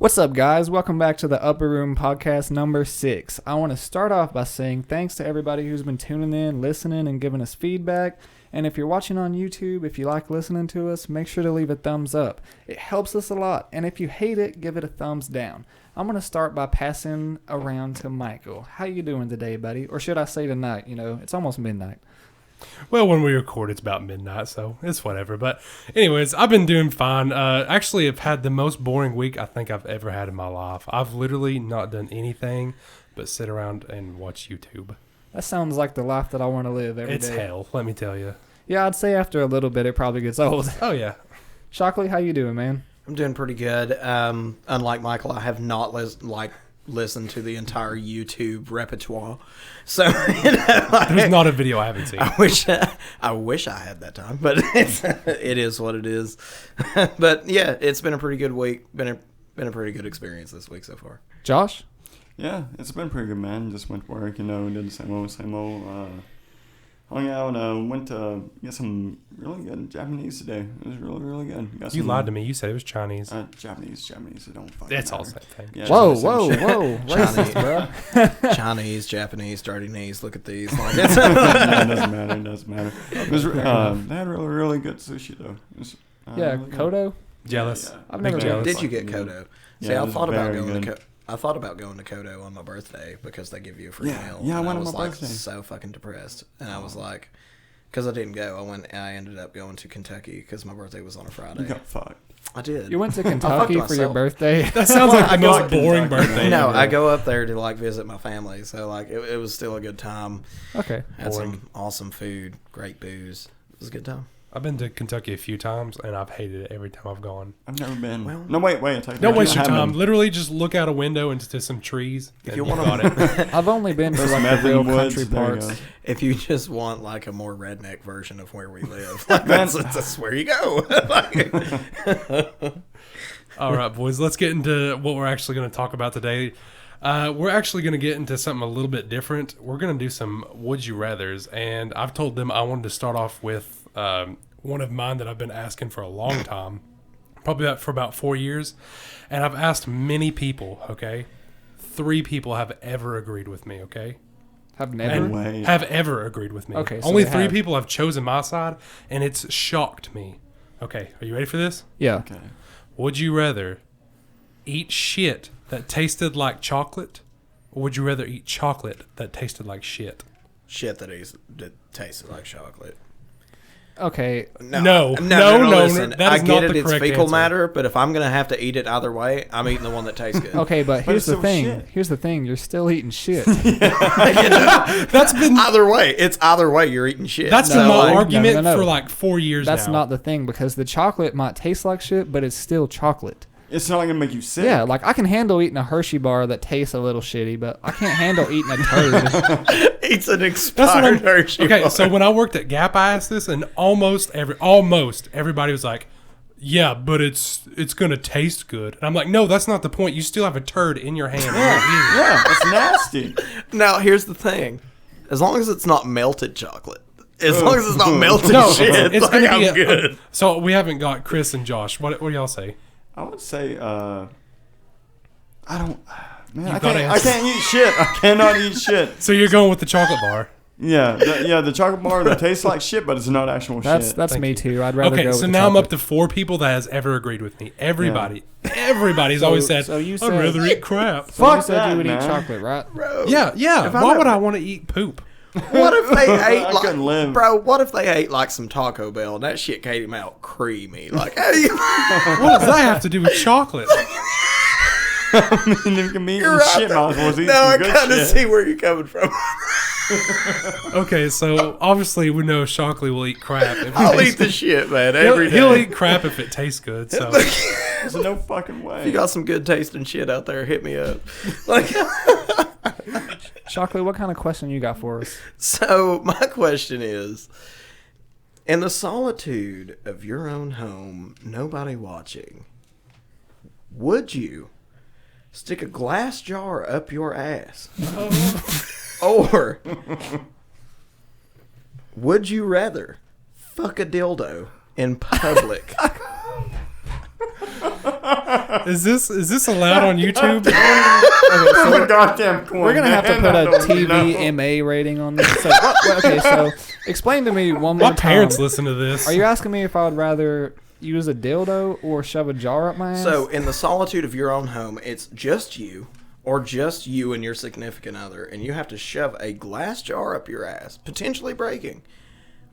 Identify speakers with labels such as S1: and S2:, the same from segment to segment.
S1: What's up, guys? Welcome back to the Upper Room Podcast number 6. I want to start off by saying thanks to everybody who's been tuning in, listening, and giving us feedback. And if you're watching on YouTube, if you like listening to us, make sure to leave a thumbs up. It helps us a lot. And if you hate it, give it a thumbs down. I'm going to start by passing around to Michael. How you doing today, buddy? Or should I say tonight? You know, it's almost midnight.
S2: Well, when we record, it's about midnight, so it's whatever. But anyways, I've been doing fine. Actually, I've had the most boring week I think I've ever had in my life. I've literally not done anything but sit around and watch YouTube.
S1: That sounds like the life that I want to live every day.
S2: It's hell, let me tell you.
S1: Yeah, I'd say after a little bit, it probably gets old.
S2: Oh, yeah.
S1: Shockley, how you doing, man?
S3: I'm doing pretty good. Unlike Michael, I have not listened to the entire YouTube repertoire. So
S2: there's not a video I haven't seen.
S3: I wish I had that time, but it is what it is. But yeah, it's been a pretty good week. Been a pretty good experience this week so far.
S1: Josh?
S4: Yeah, it's been pretty good, man. Just went to work, did the same old. Hung out, went to get some really good Japanese today. It was really, really good.
S2: You lied to me. You said it was Chinese.
S4: Japanese. It don't fucking
S2: It's
S4: matter.
S2: all the same thing.
S4: Yeah,
S1: Whoa.
S3: Chinese,
S1: Racist, bro.
S3: Chinese, Japanese, dirty knees. Look at these.
S4: No, it doesn't matter. It was, they had really, really good sushi, though. It was,
S1: Yeah,
S4: really good.
S1: Kodo?
S2: Jealous.
S4: Yeah.
S1: I've
S2: Big
S1: never
S2: jealous.
S3: Did you get Kodo?
S4: Yeah,
S3: See,
S4: it
S3: I
S4: was
S3: thought about
S4: very
S3: going
S4: good.
S3: to I thought about going to Kodo on my birthday because they give you a free meal.
S4: Yeah, I
S3: and
S4: went on
S3: was
S4: my birthday.
S3: so fucking depressed, and I was like, because I didn't go, I ended up going to Kentucky because my birthday was on a Friday.
S4: You got fucked.
S3: I did.
S1: You went to Kentucky for your
S3: myself.
S1: birthday?
S2: That sounds like the
S3: I go
S2: most boring
S4: Kentucky.
S2: birthday.
S3: No,
S2: ever.
S3: I go up there to visit my family, so it was still a good time.
S1: Okay.
S3: Had
S2: Boring.
S3: some awesome food, great booze. It was a good time.
S2: I've been to Kentucky a few times, and I've hated it every time I've gone.
S4: I've never been.
S3: Well-
S4: No, wait. I take
S2: Don't
S4: that
S2: waste
S4: back.
S2: your
S4: I
S2: time.
S4: haven't
S2: Literally just look out a window into some trees.
S3: If
S2: and
S3: you
S2: you
S3: want
S2: got it.
S1: I've only been to
S4: Those
S1: like
S4: meth
S1: the real
S4: in the woods,
S1: country
S4: there you
S1: parts.
S4: go.
S3: If you just want like a more redneck version of where we live, that's where you go.
S2: All right, boys, let's get into what we're actually going to talk about today. We're actually going to get into something a little bit different. We're going to do some Would You Rathers, and I've told them I wanted to start off with one of mine that I've been asking for a long time, probably for about 4 years, and I've asked many people, okay? 3 people have ever agreed with me, okay?
S1: Have never?
S4: No way.
S2: Have ever agreed with me.
S1: Okay, so
S2: Only
S1: they
S2: 3
S1: have.
S2: people have chosen my side, and it's shocked me. Okay, are you ready for this?
S1: Yeah.
S4: Okay.
S2: Would you rather eat shit that tasted like chocolate, or would you rather eat chocolate that tasted like shit?
S3: Shit that tasted like chocolate.
S1: Okay.
S2: No.
S3: Listen,
S2: that
S3: I
S2: is
S3: get
S2: not
S3: it.
S2: the
S3: It's
S2: correct
S3: fecal
S2: answer.
S3: matter, but if I'm gonna have to eat it either way, I'm eating the one that tastes good.
S1: Okay, but here's
S4: it's
S1: the
S4: so
S1: thing.
S4: shit.
S1: Here's the thing. You're still eating shit.
S2: That's been
S3: Either way, it's either way. You're eating shit.
S2: that's
S1: No,
S2: been my
S1: like-
S2: argument
S1: no.
S2: for like 4 years
S1: That's
S2: now.
S1: not the thing, because the chocolate might taste like shit, but it's still chocolate.
S4: It's not gonna make you sick.
S1: Yeah, like I can handle eating a Hershey bar that tastes a little shitty, but I can't handle eating a turd.
S3: It's an
S2: That's what
S3: expired
S2: I'm.
S3: Hershey
S2: Okay,
S3: bar.
S2: so when I worked at Gap, I asked this, and almost everybody was like, "Yeah, but it's gonna taste good." And I'm like, "No, that's not the point. You still have a turd in your hand."
S4: Yeah, it's nasty.
S3: Now here's the thing: as long as it's not melted chocolate, as long as it's not melted
S2: No,
S3: shit,
S2: it's
S3: like,
S2: gonna be
S3: I'm good.
S2: So we haven't got Chris and Josh. What do y'all say?
S4: I would say, I don't. Man,
S2: You
S4: I
S2: gotta
S4: can't
S2: answer.
S4: eat shit. I cannot eat shit.
S2: So you're going with the chocolate bar.
S4: Yeah, the chocolate bar that tastes like shit, but it's not actual
S1: That's
S4: shit.
S1: that's
S2: Thank
S1: me
S2: you.
S1: too. I'd rather
S2: Okay,
S1: go
S2: so
S1: with
S2: now I'm up
S1: chocolate.
S2: to 4 people that has ever agreed with me. Everybody's always said,
S1: so you
S2: I'd
S1: said-
S2: rather eat crap.
S1: So you
S4: Fuck
S1: said
S4: that,
S1: you would eat
S4: man.
S1: chocolate, right?
S3: Bro,
S2: Yeah.
S3: If I
S2: Why
S3: never-
S2: would I want to eat poop?
S3: What if they ate
S4: I
S3: like,
S4: couldn't live.
S3: bro? What if they ate like some Taco Bell and that shit came out creamy? Like, hey,
S2: What does that have to do with chocolate?
S4: I mean, if you can be eating
S3: you're right.
S4: shit, might as well eat
S3: Now I
S4: some good
S3: kind of
S4: shit.
S3: see where you're coming from.
S2: Okay, so obviously we know Shockley will eat crap. If it
S3: I'll
S2: tastes-
S3: eat the shit, man.
S2: He'll,
S3: Every day.
S2: he'll eat crap if it tastes good. So
S4: There's no fucking way.
S3: If you got some good tasting shit out there, hit me up. Like,
S1: Chocolate, what kind of question you got for us?
S3: so my question is, in the solitude of your own home, nobody watching, would you stick a glass jar up your ass? Or would you rather fuck a dildo in public?
S2: Is this allowed on YouTube?
S1: Okay, so
S4: The goddamn coin.
S1: we're gonna have to
S4: man.
S1: put
S4: I
S1: a
S4: don't know.
S1: TVMA rating on this. So, okay, so explain to me one more
S2: My parents
S1: time.
S2: listen to this.
S1: Are you asking me if I would rather use a dildo or shove a jar up my ass?
S3: So, in the solitude of your own home, it's just you, or just you and your significant other, and you have to shove a glass jar up your ass, potentially breaking.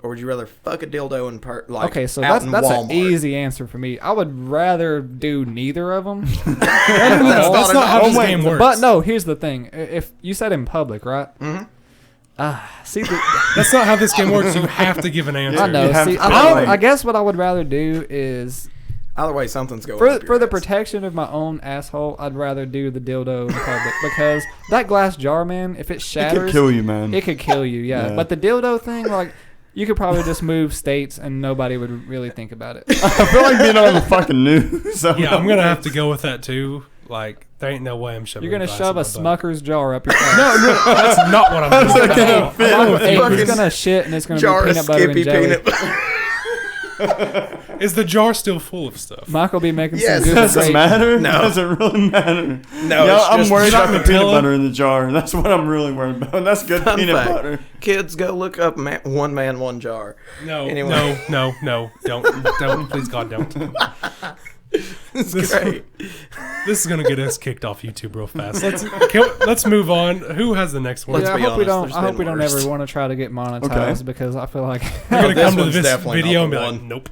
S3: Or would you rather fuck a dildo in
S1: okay, so
S3: out
S1: that's
S3: in
S1: an
S3: Walmart?
S1: easy answer for me. I would rather do neither of them.
S2: That's not how
S3: Oh,
S2: this
S3: wait,
S2: game works.
S1: But no, here's the thing: if you said in public, right? See,
S2: That's not how this game works. You have to give an answer.
S1: I know.
S4: You have
S1: See,
S4: to
S1: I guess what I would rather do is
S3: Either way, something's going
S1: for
S3: up
S1: for
S3: your
S1: the
S3: ass.
S1: protection of my own asshole. I'd rather do the dildo in public because that glass jar, man, if it
S4: It
S1: shatters,
S4: could kill you, man.
S1: it could kill you. Yeah.
S4: Yeah.
S1: But the dildo thing, like, you could probably just move states and nobody would really think about it.
S4: I feel like being on the fucking news.
S2: Yeah, I'm gonna have to go with that too. Like, there ain't no way I'm shoving.
S1: You're gonna
S2: glass
S1: shove
S2: in
S1: a
S2: my butt.
S1: Smucker's jar up your ass.
S2: No, that's not what I'm
S4: How's
S2: doing.
S4: that gonna
S2: at all.
S4: fit?
S2: I'm with
S1: Hey,
S2: you.
S1: he's
S3: Fucking
S1: gonna shit and it's gonna
S3: jar
S1: be
S3: of
S1: peanut butter and
S3: Skippy
S1: jelly.
S3: peanut.
S2: Is the jar still full of stuff?
S1: Michael be making
S3: Yes.
S1: some good
S4: Does it
S1: great.
S4: matter?
S3: No.
S4: Does it really matter?
S3: No,
S4: Yeah,
S3: it's
S4: I'm
S3: just
S4: worried about the
S2: chocolate
S4: peanut
S2: Nutella.
S4: butter in the jar. That's what I'm really worried about. That's good
S3: Fun
S4: peanut
S3: fact.
S4: butter.
S3: Kids, go look up One Man, One Jar.
S2: No,
S3: Anyway.
S2: no, don't, please God, don't.
S3: It's great.
S2: This is gonna get us kicked off YouTube real fast. Let's move on. Who has the next one?
S3: Let's
S1: Yeah,
S3: be
S1: I hope we
S3: honest,
S1: don't.
S3: there's
S1: I hope
S3: been
S1: we don't
S3: worse.
S1: ever want to try to get monetized because I feel like
S2: You're gonna
S3: this
S2: come to
S3: one's
S2: this
S3: definitely
S2: video
S3: not
S2: and be
S3: the
S2: like,
S3: one.
S2: nope.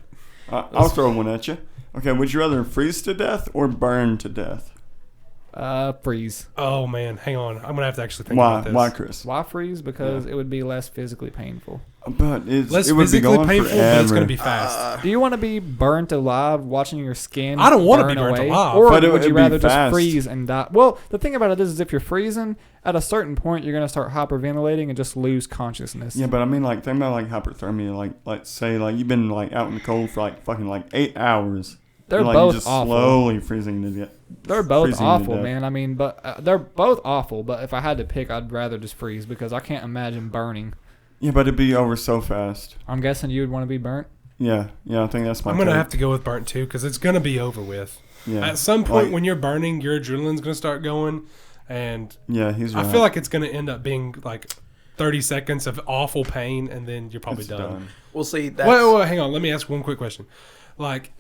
S4: I'll throw one at you. Okay, would you rather freeze to death or burn to death?
S1: freeze.
S2: Oh man, hang on. I'm gonna have to actually think
S4: Why?
S2: about this.
S4: Why, Chris?
S1: Why freeze? Because it would be less physically painful.
S4: But
S2: Less
S4: it would be
S2: physically
S4: going
S2: painful,
S4: forever.
S2: but it's gonna be fast.
S1: Do you want to be burnt alive watching your skin?
S2: I don't wanna
S1: burn
S2: be burnt
S1: away?
S2: alive.
S1: Or
S4: But
S1: would you
S4: it'd be
S1: rather just
S4: fast.
S1: freeze and die? Well, the thing about it is if you're freezing, at a certain point you're gonna start hyperventilating and just lose consciousness.
S4: Yeah, but I mean, like, think about like hypothermia. Like, say, like you've been like out in the cold for like fucking like 8 hours.
S1: They're
S4: and, like,
S1: both
S4: you're just
S1: awful.
S4: slowly freezing to death.
S1: They're both
S4: freezing to
S1: awful,
S4: death.
S1: man. I mean, but they're both awful. But if I had to pick, I'd rather just freeze because I can't imagine burning.
S4: Yeah, but it'd be over so fast.
S1: I'm guessing you would want to be burnt.
S4: Yeah, I think that's my.
S2: I'm gonna
S4: take.
S2: have to go with burnt too because it's gonna be over with.
S4: Yeah.
S2: At some point,
S4: Like-
S2: when you're burning, your adrenaline's gonna start going, and
S4: Yeah, he's right.
S2: I feel like it's gonna end up being like 30 seconds of awful pain, and then you're probably
S4: It's
S2: done.
S3: Well, see, that's...
S2: Wait, hang on. Let me ask one quick question. Like,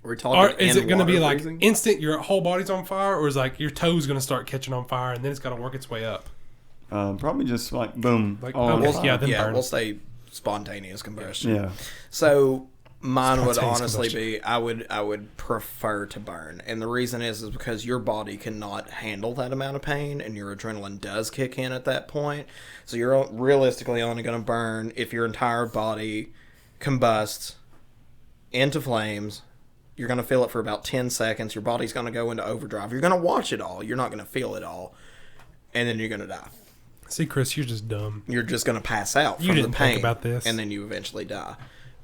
S3: We're talking
S2: is
S3: in
S2: it going to be
S3: water
S2: like
S3: freezing?
S2: instant? Your whole body's on fire, or is like your toes going to start catching on fire, and then it's got to work its way up?
S4: Probably just like boom.
S2: Like,
S4: all
S2: okay,
S4: on fire.
S2: yeah, then burn.
S3: we'll say spontaneous combustion.
S4: Yeah.
S3: So mine would
S2: Spontaneous
S3: honestly
S2: combustion.
S3: be I would prefer to burn, and the reason is because your body cannot handle that amount of pain, and your adrenaline does kick in at that point. So you're realistically only going to burn if your entire body combusts into flames. You're going to feel it for about 10 seconds. Your body's going to go into overdrive. You're going to watch it all. You're not going to feel it all, and then you're going to die.
S2: See, Chris, you're just dumb.
S3: You're just going to pass out
S2: You
S3: from
S2: didn't
S3: the
S2: think
S3: pain,
S2: about this.
S3: and then you eventually die.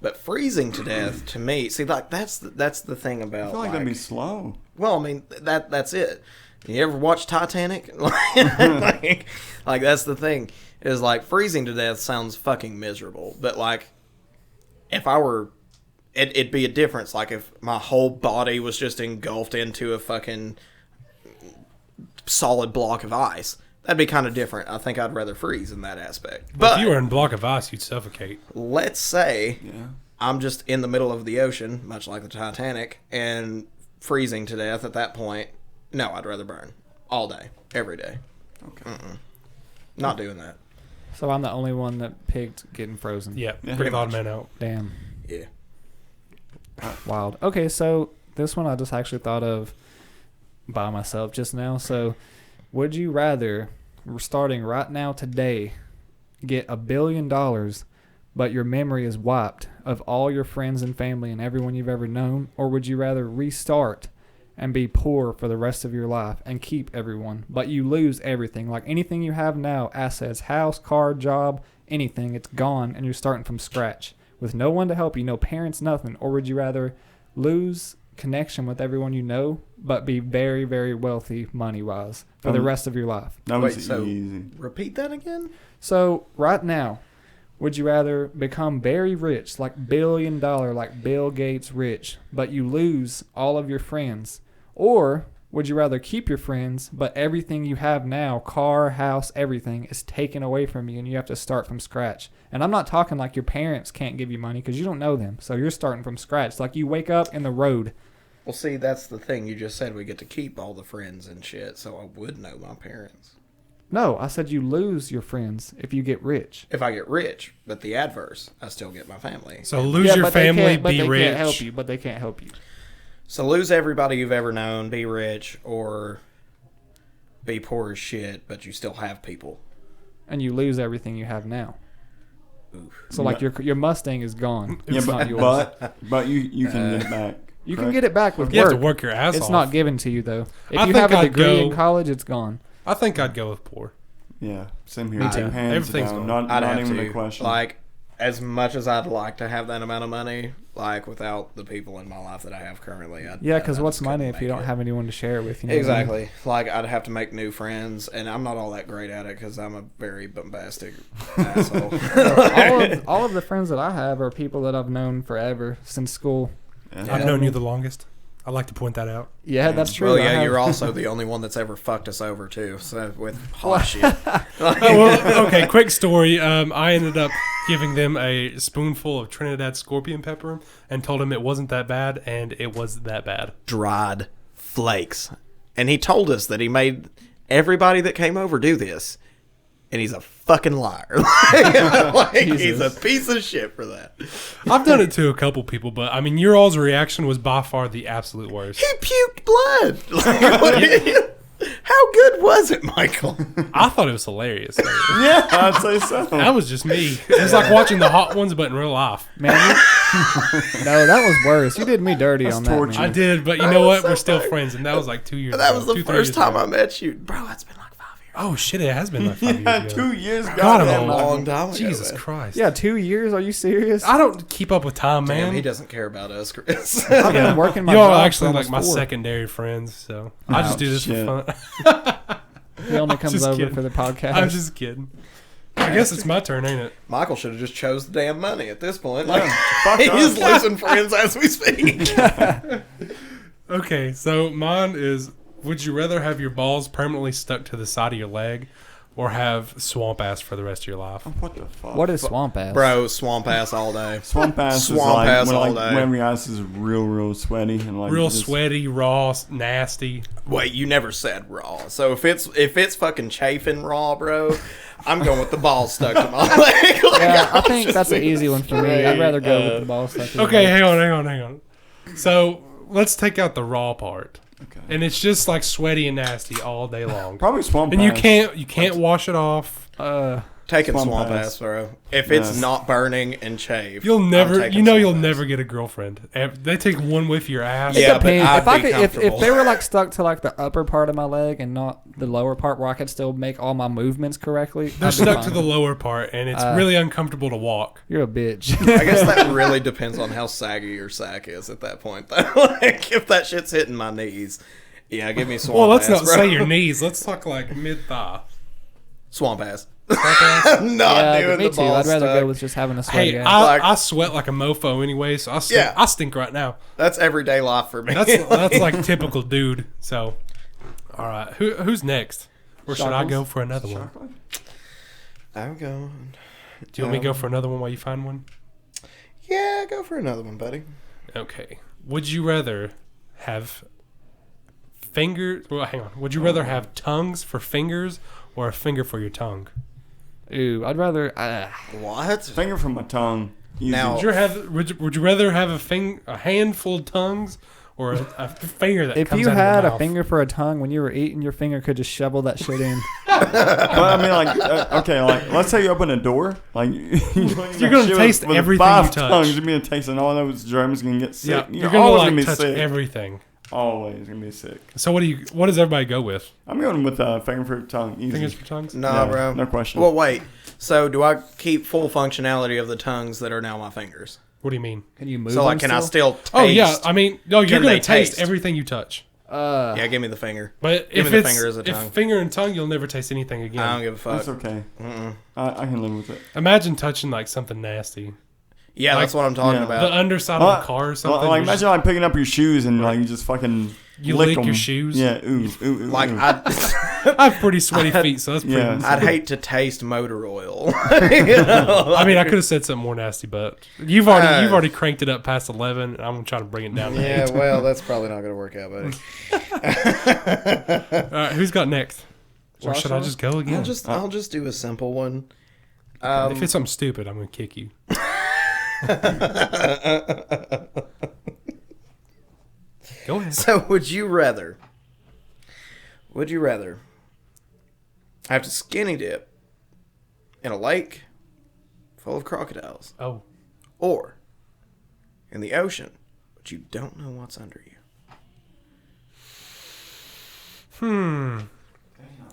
S3: But freezing to death, to me, see, like that's the thing about.
S4: I feel like that'd be slow.
S3: Well, I mean that's it. You ever watch Titanic? like that's the thing. Is like freezing to death sounds fucking miserable, but like if I were, it'd be a difference. Like if my whole body was just engulfed into a fucking solid block of ice. That'd be kind of different. I think I'd rather freeze in that aspect.
S2: But
S3: But
S2: if you were in a block of ice, you'd suffocate.
S3: let's say
S4: Yeah.
S3: I'm just in the middle of the ocean, much like the Titanic, and freezing to death at that point. No, I'd rather burn all day, every day.
S4: Okay.
S3: Not doing that.
S1: So I'm the only one that picked getting frozen.
S2: Yeah,
S4: Yeah,
S2: pretty
S3: pretty
S2: odd
S3: much.
S2: man out.
S1: Damn.
S3: Yeah.
S1: Wild. Okay, so this one I just actually thought of by myself just now. So, would you rather, we're starting right now today, get $1 billion, but your memory is wiped of all your friends and family and everyone you've ever known, or would you rather restart and be poor for the rest of your life and keep everyone, but you lose everything, like anything you have now, assets, house, car, job, anything, it's gone, and you're starting from scratch with no one to help you, no parents, nothing? Or would you rather lose connection with everyone you know, but be very, very wealthy money-wise for the rest of your life?
S4: That was
S3: Wait, so
S4: easy.
S3: repeat that again?
S1: So right now, Would you rather become very rich, like $1 billion, like Bill Gates rich, but you lose all of your friends? Or would you rather keep your friends, but everything you have now, car, house, everything, is taken away from you and you have to start from scratch? And I'm not talking like your parents can't give you money because you don't know them. So you're starting from scratch. Like you wake up in the road.
S3: Well, see, that's the thing. You just said we get to keep all the friends and shit, so I would know my parents.
S1: No, I said you lose your friends if you get rich.
S3: If I get rich, but the adverse, I still get my family.
S2: So lose your
S1: but they
S2: family,
S1: can't- but
S2: be
S1: they
S2: rich.
S1: Can't help you, but they can't help you.
S3: So lose everybody you've ever known, be rich, or be poor as shit, but you still have people.
S1: And you lose everything you have now.
S3: Oof.
S1: So like your Mustang is gone.
S4: Yeah,
S1: It's not
S4: but
S1: yours.
S4: but you can get it back.
S1: You can
S4: correct?
S1: get it back with
S2: You have
S1: work.
S2: to work your ass
S1: It's
S2: off.
S1: not given to you though. If
S2: I
S1: you
S2: think
S1: have a
S2: I'd
S1: degree in
S2: go-
S1: college, it's gone.
S2: I think I'd go with poor.
S4: Yeah, same here.
S1: Me too.
S4: Hands
S2: Everything's
S4: down.
S2: going-
S4: Not
S3: I'd have
S4: even
S3: to.
S4: a question.
S3: Like, as much as I'd like to have that amount of money, like, without the people in my life that I have currently,
S1: Yeah, because
S3: I
S1: what's
S3: just
S1: money
S3: couldn't
S1: if you
S3: make
S1: don't
S3: it.
S1: have anyone to share it with? You know what I mean?
S3: Exactly. Like, I'd have to make new friends, and I'm not all that great at it because I'm a very bombastic asshole.
S1: all of the friends that I have are people that I've known forever since school.
S4: Yeah.
S2: I've known you the longest. I'd like to point that out.
S1: Yeah, that's true.
S3: Well,
S1: I
S3: yeah,
S1: have-
S3: you're also the only one that's ever fucked us over, too, so with hot shit.
S2: Oh, well, okay, quick story. I ended up giving them a spoonful of Trinidad scorpion pepper and told them it wasn't that bad, and it was that bad.
S3: Dried flakes. And he told us that he made everybody that came over do this. And he's a fucking liar. Like, he's a piece of shit for that.
S2: I've done it to a couple people, but I mean, your all's reaction was by far the absolute worst.
S3: He puked blood. Like, how good was it, Michael?
S2: I thought it was hilarious.
S4: Yeah, I'd say so.
S2: That was just me. It was like watching the Hot Ones, but in real life.
S1: Man, no, that was worse. You did me dirty
S4: That's
S1: on that.
S4: torture.
S2: I
S1: Man.
S2: did, but you know what? We're still friends, and that was like 2 years
S3: That
S2: ago.
S3: was the
S2: 2-3
S3: first
S2: years
S3: time
S2: ago.
S3: I met you. Bro, that's been like 5 years.
S2: Oh, shit, it has been like 5
S4: Yeah,
S2: years ago.
S4: 2 years.
S2: God,
S4: goddamn
S2: I'm
S3: A
S2: old.
S3: long time ago.
S2: Jesus
S3: man.
S2: Christ.
S1: Yeah, 2 years. Are you serious?
S2: I don't keep up with time, man.
S3: Damn, he doesn't care about us, Chris.
S1: I've been working my
S2: Y'all
S1: job
S2: are
S1: for
S2: actually like
S1: almost
S2: my
S1: 4.
S2: secondary friends, so I just do this
S4: shit.
S2: for fun.
S1: He only comes
S2: Just
S1: over
S2: kidding.
S1: for the podcast.
S2: I'm just kidding. I guess it's my turn, ain't it?
S3: Michael should have just chose the damn money at this point.
S4: Yeah,
S3: Like,
S4: fuck
S3: he's
S4: us.
S3: losing friends as we speak.
S2: Okay, so mine is: would you rather have your balls permanently stuck to the side of your leg, or have swamp ass for the rest of your life?
S4: What the fuck?
S1: What is swamp ass?
S3: Bro, swamp ass all day.
S4: Swamp ass is
S3: Swamp
S4: like
S3: ass
S4: when,
S3: all
S4: like,
S3: day.
S4: when your ass is real sweaty and like
S2: Real
S4: just-
S2: sweaty, raw, nasty.
S3: Wait, you never said raw. So if it's fucking chafing raw, bro, I'm going with the ball stuck to my leg. Like,
S1: Yeah, I
S3: I'm
S1: think
S3: just
S1: that's an
S3: being
S1: easy one for me. I'd rather go with the ball stuff.
S2: Okay, hang on. So let's take out the raw part,
S4: Okay.
S2: and it's just like sweaty and nasty all day long.
S4: Probably swamp
S2: And
S4: ass.
S2: you can't wash it off.
S3: taking
S4: Swamp
S3: swamp
S4: ass.
S3: ass, bro. If it's
S4: Yeah.
S3: not burning and chafed,
S2: You'll
S3: I'm
S2: never,
S3: taking
S2: you'll
S3: swamp ass.
S2: never get a girlfriend. They take one whiff of your ass.
S3: Yeah,
S1: It depends.
S3: but
S1: If I
S3: I'd be
S1: could, if
S3: comfortable.
S1: they were like stuck to like the upper part of my leg and not the lower part where I could still make all my movements correctly,
S2: They're
S1: I'd be
S2: stuck to
S1: fine.
S2: the lower part, and it's really uncomfortable to walk.
S1: You're a bitch.
S3: I guess that really depends on how saggy your sack is at that point, though. Like, if that shit's hitting my knees, yeah, give me swamp
S2: Well, let's
S3: ass,
S2: not
S3: bro.
S2: say your knees. Let's talk like mid thigh.
S3: Swamp ass. I'm not
S1: yeah,
S3: doing
S1: me
S3: the
S1: too.
S3: ball
S1: I'd rather
S3: stuck.
S1: go with just having a sweaty
S2: Hey,
S1: ass.
S3: Like-
S2: I sweat like a mofo anyway, so
S3: Yeah.
S2: I stink right now.
S3: That's everyday life for me.
S2: That's like typical dude. So, all right, who's next? Or should I
S1: Shackles?
S2: go for another one?
S4: Chocolate?
S3: I'm going.
S2: Do you want me to go for another one while you find one?
S3: Yeah, go for another one, buddy.
S2: Okay. Would you rather have fingers? Well, hang on. Would you rather have tongues for fingers or a finger for your tongue?
S1: Ooh, I'd rather.
S3: What?
S4: Finger from my tongue. Easy.
S3: Now-
S2: Would you rather have a handful of tongues or a finger that
S1: If
S2: comes
S1: you
S2: out
S1: had
S2: of your
S1: a
S2: mouth?
S1: finger for a tongue when you were eating, your finger could just shovel that shit in.
S4: But I mean, like, okay, like, let's say you open a door, like, you're
S2: gonna taste everything you touch.
S4: Tongues, you're gonna taste, and all those germs gonna get sick.
S2: Yeah,
S4: You're
S2: you're gonna
S4: always
S2: like
S4: gonna be
S2: touch
S4: sick.
S2: everything.
S4: Always gonna be sick.
S2: So what does everybody go with?
S4: I'm going with finger for tongue. Easy.
S2: Fingers for tongues?
S3: Nah,
S4: Yeah,
S3: bro.
S4: no question.
S3: Well, wait. So, do I keep full functionality of the tongues that are now my fingers?
S2: What do you mean?
S1: Can you move?
S3: So, like,
S1: them
S3: can I
S1: still?
S3: still taste?
S2: Oh yeah, I mean, no, you're
S3: Can
S2: gonna
S3: they
S2: taste
S3: taste?
S2: everything you touch.
S3: Yeah, give me the finger.
S2: But
S3: Give
S2: if
S3: me the
S2: it's
S3: finger as a tongue.
S2: if finger and tongue, you'll never taste anything again.
S3: I don't give a fuck.
S4: That's okay.
S3: Mm-mm.
S4: I can live with it.
S2: Imagine touching like something nasty,
S3: Yeah, that's what I'm talking
S4: yeah.
S2: the
S3: about.
S2: underside of a car or something.
S4: Like
S2: you're
S4: imagine like picking up your shoes and like you just fucking
S2: You
S4: lick
S2: lick your
S4: 'em.
S2: shoes?
S4: Yeah, ooh, ooh.
S3: Like
S2: I have pretty sweaty feet, so that's pretty.
S4: Yeah.
S3: I'd hate to taste motor oil.
S2: I mean, I could have said something more nasty, but you've already cranked it up past 11. And I'm trying to bring it down. To 8.
S3: well, that's probably not going to work out, buddy.
S2: All right, who's got next? Or should I
S1: Joshua?
S2: just go again?
S3: I'll just do a simple one.
S2: If it's something stupid, I'm gonna kick you. Go ahead.
S3: So, would you rather have to skinny dip in a lake full of crocodiles
S2: Oh,
S3: or in the ocean, but you don't know what's under you?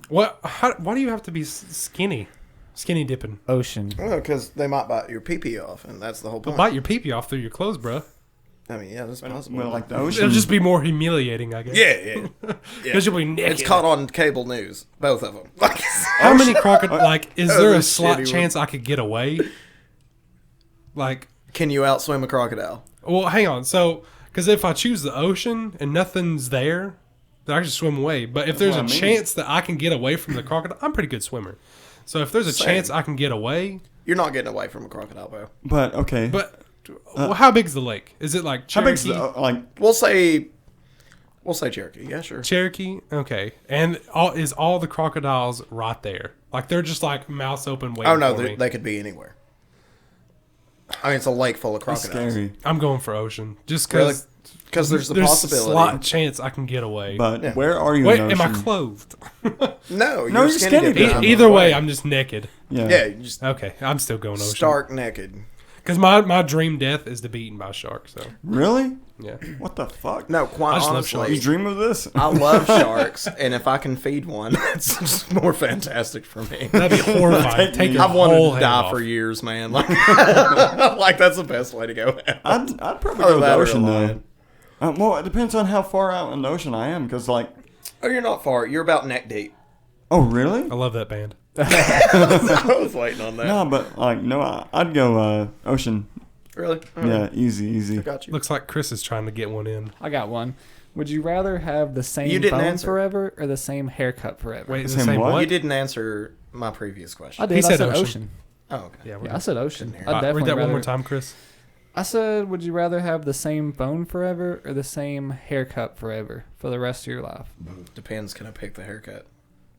S2: what? Why do you have to be skinny? Skinny dipping.
S1: Ocean.
S3: Well, because they might bite your pee-pee off, and that's the whole
S2: But
S3: point.
S2: bite your pee-pee off through your clothes, bro.
S3: I mean, yeah, that's possible.
S4: Well, like the ocean.
S2: It'll just be more humiliating, I guess.
S3: yeah.
S2: Because you'll be naked.
S3: It's caught on cable news, both of them.
S2: How many crocodiles? Like, is there a
S3: the
S2: slight
S3: shitty
S2: chance I could get away? Like,
S3: Can you outswim a crocodile?
S2: well, hang on. So, because if I choose the ocean and nothing's there, then I can just swim away. But if there's a
S4: what I mean.
S2: chance that I can get away from the crocodile, I'm a pretty good swimmer. So if there's a
S3: Same.
S2: chance I can get away,
S3: You're not getting away from a crocodile, bro.
S4: But okay.
S2: but well, how big's the lake? Is it like
S4: how
S2: Cherokee?
S4: big's the like?
S3: We'll say Cherokee. Yeah, sure.
S2: Cherokee? Okay. And all the crocodiles right there? Like they're just like mouths open waiting
S3: Oh no,
S2: for me.
S3: they could be anywhere. I mean, it's a lake full of
S4: That's
S3: crocodiles.
S4: scary.
S2: I'm going for ocean just
S3: Really?
S2: because
S3: Because there's the
S2: there's a
S3: possibility.
S2: slight chance I can get away.
S4: But
S3: Yeah.
S4: where are you?
S2: Wait,
S4: in
S2: am
S4: the
S2: I
S4: ocean?
S2: clothed?
S3: No,
S4: No, you're skinny
S3: dipping.
S4: dipping.
S2: Either way, I'm just naked.
S4: Yeah.
S3: Yeah, you just
S2: Okay, I'm still going ocean.
S3: stark naked.
S2: Because my dream death is to be eaten by a shark. So
S4: Really?
S2: yeah,
S4: What the fuck?
S3: No, quite
S2: I just love
S3: honestly,
S2: sharks.
S4: You dream of this?
S3: I love sharks, and if I can feed one, it's just more fantastic for me.
S2: that'd be horrifying. Take your
S3: I've wanted
S2: whole
S3: to
S2: head
S3: die
S2: off.
S3: for years, man. Like that's the best way to go.
S4: I'd probably
S3: Either
S4: go to the
S3: that or a
S4: ocean though.
S3: lion.
S4: Well, it depends on how far out in the ocean I am, because like,
S3: Oh, you're not far. You're about neck deep.
S4: oh really?
S2: I love that band.
S3: I was waiting on that.
S4: No, but like, no, I'd go ocean.
S3: Really? All
S4: Yeah,
S3: right.
S4: easy.
S3: Got you.
S2: Looks like Chris is trying to get one in.
S1: I got one. Would you rather have the same
S3: You didn't
S1: phone
S3: answer.
S1: forever or the same haircut forever?
S2: Wait, the
S4: Same
S2: same
S4: what?
S2: what?
S3: You didn't answer my previous question.
S1: I did.
S2: He
S1: I
S2: said
S1: said
S2: ocean.
S1: ocean.
S3: Oh, okay.
S2: Yeah,
S1: Yeah, I said ocean.
S3: Didn't hear.
S1: I'd
S2: Read
S1: definitely
S2: that one more
S1: rather-
S2: time, Chris.
S1: I said, would you rather have the same phone forever or the same haircut forever for the rest of your life?
S3: Depends. Can I pick the haircut?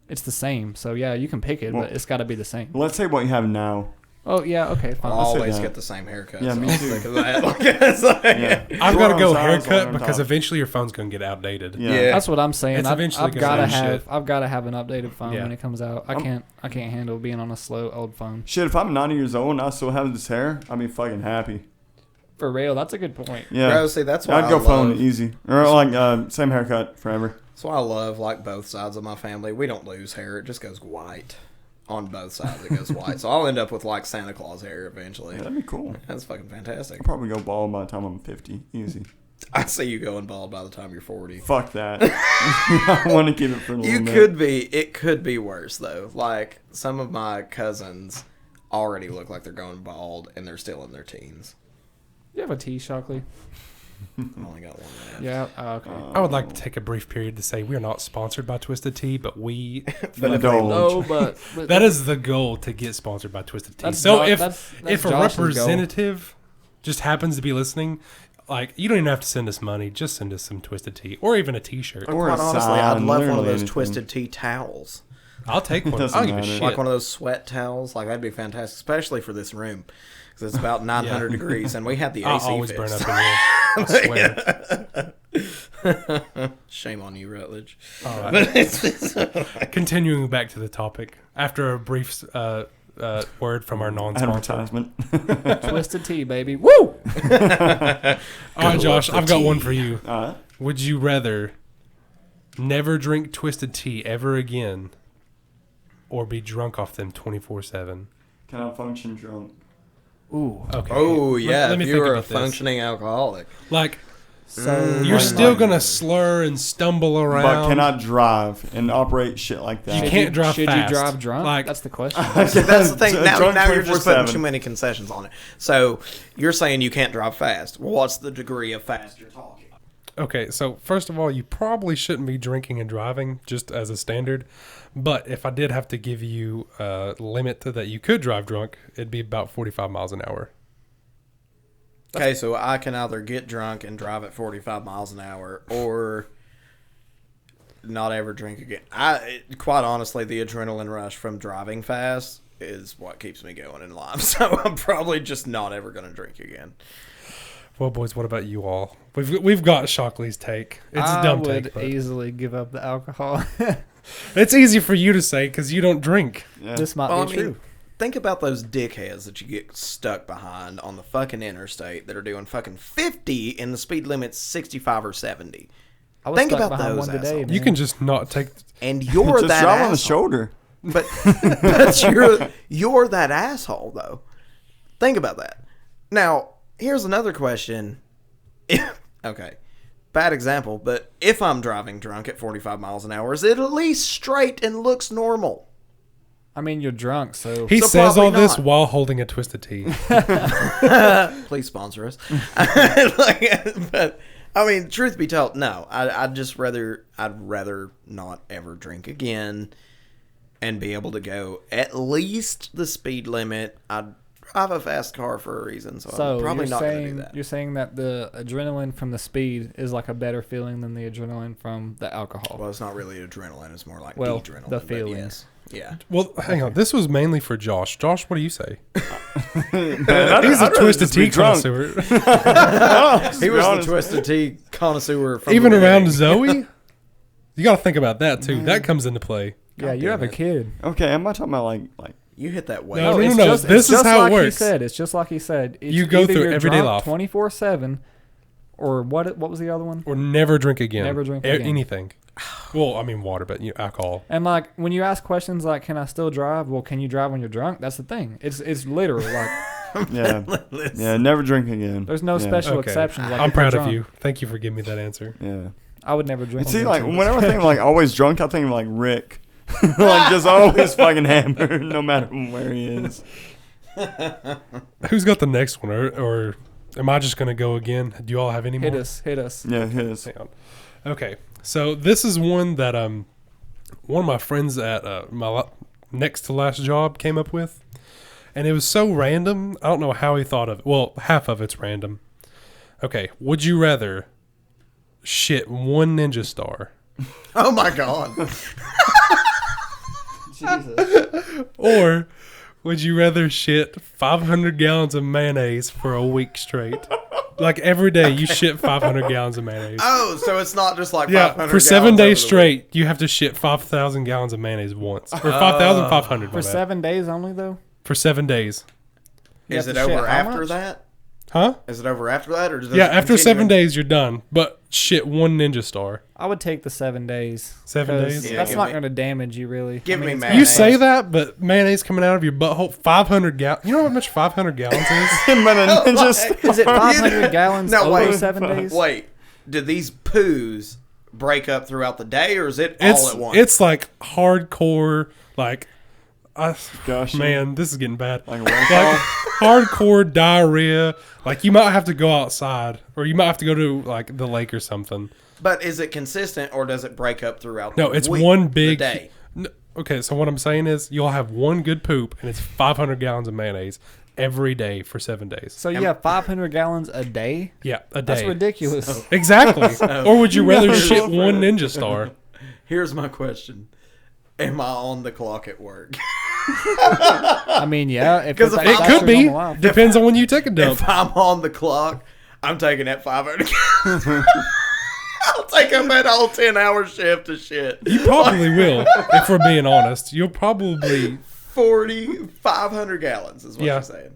S1: It's the same, so yeah, you can pick it,
S4: Well-
S1: but it's got to be the same.
S4: Let's say what you have now.
S1: Oh yeah, okay, fine.
S3: I'll
S4: I'll say
S3: always
S4: that.
S3: get the same haircut.
S4: Yeah,
S3: so
S4: me
S3: I'll
S4: too.
S3: stick with that. Like, it's like-
S4: Yeah.
S2: I've got to go
S4: Short on sides,
S2: haircut
S4: long on
S2: because
S4: top.
S2: eventually your phone's going to get outdated.
S4: Yeah.
S3: Yeah.
S1: That's what I'm saying.
S2: It's
S1: I've
S2: eventually gonna
S1: gotta
S2: be
S1: have
S2: shit.
S1: I've got to have an updated phone
S2: Yeah.
S1: when it comes out. I can't handle being on a slow old phone.
S4: Shit, if I'm 90 years old and I still have this hair, I'd be fucking happy.
S1: For real, that's a good point.
S4: Yeah.
S3: Bro, see, that's why
S4: I'd go
S3: I
S4: phone
S3: love,
S4: easy. Or like same haircut forever.
S3: That's why I love like both sides of my family. We don't lose hair; it just goes white on both sides. It goes white, so I'll end up with like Santa Claus hair eventually.
S4: Yeah, that'd be cool.
S3: That's fucking fantastic.
S4: I'll probably go bald by the time I'm 50. Easy.
S3: I see you going bald by the time you're 40.
S4: Fuck that. I want to keep it for a little
S3: You
S4: bit.
S3: could be. It could be worse though. Like some of my cousins already look like they're going bald, and they're still in their teens.
S1: You have a T, Shockley?
S3: I've only got one left.
S1: Yeah. Oh, okay.
S2: I would like to take a brief period to say we are not sponsored by Twisted Tea, but we
S3: But if
S4: Indulge.
S1: No, but
S2: that is the goal to get sponsored by Twisted Tea.
S1: That's
S2: So
S1: Jo-
S2: if
S1: that's
S2: if a
S1: Josh's goal.
S2: representative just happens to be listening, like you don't even have to send us money, just send us some Twisted Tea or even a T-shirt.
S4: Or
S3: quite
S4: a
S3: honestly, I'd
S4: sign,
S3: love one of
S4: literally
S3: those
S4: anything.
S3: twisted tea towels.
S2: I'll take one. I
S4: Doesn't
S2: don't give a
S4: matter.
S2: shit.
S3: Like one of those sweat towels. Like that'd be fantastic, especially for this room. Because it's about 900 degrees, and we had the
S2: I'll
S3: AC
S2: always
S3: fixed.
S2: burn up in here. I swear.
S3: Shame on you, Rutledge.
S2: All right. Continuing back to the topic, after a brief word from our non-sponsor.
S4: Advertisement.
S1: Twisted Tea, baby. Woo!
S2: All right, Josh, I've got one for you.
S4: Alright.
S2: Would you rather never drink Twisted Tea ever again or be drunk off them 24/7?
S4: Can I function drunk?
S1: Ooh.
S2: Okay.
S3: Oh yeah,
S2: Let me
S3: if
S2: think
S3: you were a
S2: about this.
S3: functioning alcoholic.
S2: Like,
S1: So
S2: You're
S4: Like,
S2: still
S4: like-
S2: gonna slur and stumble around.
S4: But cannot drive and operate shit like that.
S2: You can't drive
S1: Should
S2: fast.
S1: you drive drunk?
S2: Like-
S1: That's the question.
S3: See, that's the thing. Now
S4: Drunk
S3: you're just putting
S4: 24/7.
S3: too many concessions on it. So you're saying you can't drive fast. Well, what's the degree of fast you're talking?
S2: Okay, so first of all, you probably shouldn't be drinking and driving just as a standard. But if I did have to give you a limit to that you could drive drunk, it'd be about 45 miles an hour.
S3: Okay, so I can either get drunk and drive at 45 miles an hour, or not ever drink again. Quite honestly, the adrenaline rush from driving fast is what keeps me going in life. So I'm probably just not ever going to drink again.
S2: Well, boys, what about you all? We've got Shockley's take. It's a
S1: I
S2: dumb
S1: would
S2: take, but
S1: easily give up the alcohol.
S2: it's easy for you to say because you don't drink.
S4: Yeah.
S1: This might
S3: Well,
S1: be
S3: I mean,
S1: true.
S3: think about those dickheads that you get stuck behind on the fucking interstate that are doing fucking 50 and the speed limit's 65 or 70.
S1: I was
S3: think
S1: stuck
S3: about
S1: behind
S3: those
S1: one today.
S3: assholes.
S1: Man.
S2: You can just not take.
S3: And you're
S4: Just
S3: that
S4: drive on the
S3: asshole.
S4: shoulder.
S3: But you're that asshole though. Think about that. Now, here's another question. Okay. Bad example, but if I'm driving drunk at 45 miles an hour, is it at least straight and looks normal?
S1: I mean, you're drunk, so
S2: He
S3: So
S2: says all
S3: probably
S2: this
S3: not.
S2: while holding a twisted tea.
S3: Please sponsor us. But I mean, truth be told, no. I'd rather not ever drink again and be able to go at least the speed limit. I'd drive a fast car for a reason, so I'm probably
S1: you're
S3: not going to do
S1: saying
S3: that.
S1: you're saying that the adrenaline from the speed is like a better feeling than the adrenaline from the alcohol.
S3: Well, it's not really adrenaline; it's more like
S1: Well,
S3: de-adrenaline.
S1: the
S3: but
S1: feeling.
S3: yes. Yeah.
S2: Well, hang on. This was mainly for Josh. Josh, what do you say?
S4: Man, I'd
S2: He's a
S4: rather
S2: twisted
S4: just be
S2: tea
S4: drunk.
S2: connoisseur.
S3: He was the twisted tea connoisseur from
S2: Even
S3: the
S2: around
S3: beginning.
S2: Zoe? You got to think about that, too. That comes into play.
S1: Yeah, you have a
S3: damn it.
S1: kid.
S4: Okay, am I talking about like
S3: You hit that way.
S2: No,
S1: it's
S2: no,
S1: just,
S2: this
S1: it's
S2: is
S1: just
S2: how it
S1: like
S2: works.
S1: He said. It's just like he said. It's
S2: You go
S1: either
S2: through
S1: you're
S2: everyday
S1: drunk
S2: life.
S1: 24/7, or what? What was the other one?
S2: Or never drink again.
S1: Never drink again.
S2: Anything. Well, I mean water, but alcohol.
S1: And like when you ask questions like, "Can I still drive?" Well, can you drive when you're drunk? That's the thing. It's literal. Like
S4: yeah, yeah, never drink again.
S1: there's no
S4: Yeah.
S1: special
S2: Okay.
S1: exceptions. Like
S2: I'm
S1: if you're
S2: proud of
S1: drunk.
S2: you. Thank you for giving me that answer.
S4: Yeah.
S1: I would never drink.
S4: And see,
S1: on
S4: like
S1: YouTube.
S4: whenever I think of, like always drunk, I think of like Rick, like just always fucking hammered, no matter where he is.
S2: Who's got the next one? Or am I just going to go again? Do you all have any more?
S1: hit us.
S4: Yeah, his.
S2: Hang on. Okay, so this is one that one of my friends at my next to last job came up with, and it was so random. I don't know how he thought of it. Well, half of it's random. Okay, would you rather shit one ninja star
S3: Oh my god.
S1: Jesus.
S2: or would you rather shit 500 gallons of mayonnaise for a week straight? Like every day you shit 500 gallons of mayonnaise.
S3: Oh, so it's not just like
S2: Yeah,
S3: 500
S2: for 7
S3: gallons
S2: days
S3: over the week.
S2: straight, you have to shit 5,000 gallons of mayonnaise once. Or 5,500, my
S1: For
S2: bad.
S1: 7 days only, though.
S2: For 7 days.
S1: You
S3: Is
S1: have
S3: it
S1: to shit
S3: over
S1: how
S3: after
S1: much?
S3: that?
S2: Huh?
S3: Is it over after that, or does
S2: Yeah,
S3: it
S2: after 7
S3: continue?
S2: days, you're done. But shit one ninja star.
S1: I would take the 7 days.
S2: 7
S1: 'cause
S2: days?
S3: Yeah,
S1: That's
S3: give
S1: not
S3: me-
S1: going to damage you, really.
S3: give me
S1: it's
S3: mayonnaise.
S2: You
S1: mayonnaise.
S2: say that, but mayonnaise coming out of your butthole, 500 gallons. You know how much 500 gallons is?
S4: just
S1: Is it 500 gallons
S3: No,
S1: over
S3: wait.
S1: 7 days?
S3: Wait, do these poos break up throughout the day, or is it all
S2: It's
S3: at once?
S2: it's like hardcore, like,
S4: Gosh,
S2: man, this is getting bad.
S4: like
S2: Like
S4: waterfall.
S2: hardcore diarrhea. Like you might have to go outside, or you might have to go to like the lake or something.
S3: But is it consistent, or does it break up throughout
S2: No,
S3: the
S2: it's
S3: week,
S2: one
S3: the
S2: big
S3: day?
S2: Okay, so what I'm saying is you'll have one good poop, and it's 500 gallons of mayonnaise every day for 7 days.
S1: So you have 500 gallons a day?
S2: Yeah, a day.
S1: That's ridiculous.
S2: Exactly. Or would you rather shit one ninja star?
S3: Here's my question. Am I on the clock at work?
S1: I mean, yeah. If
S3: 'Cause
S1: it's
S3: if
S1: like,
S2: It
S1: that's
S2: could
S1: your
S2: be.
S1: normal life.
S2: Depends on when you take a dump.
S3: If I'm on the clock, I'm taking that 500. I'll take up that whole 10-hour shift of shit.
S2: You probably will, if we're being honest. You'll probably
S3: 500 gallons is what
S2: Yeah.
S3: you're saying.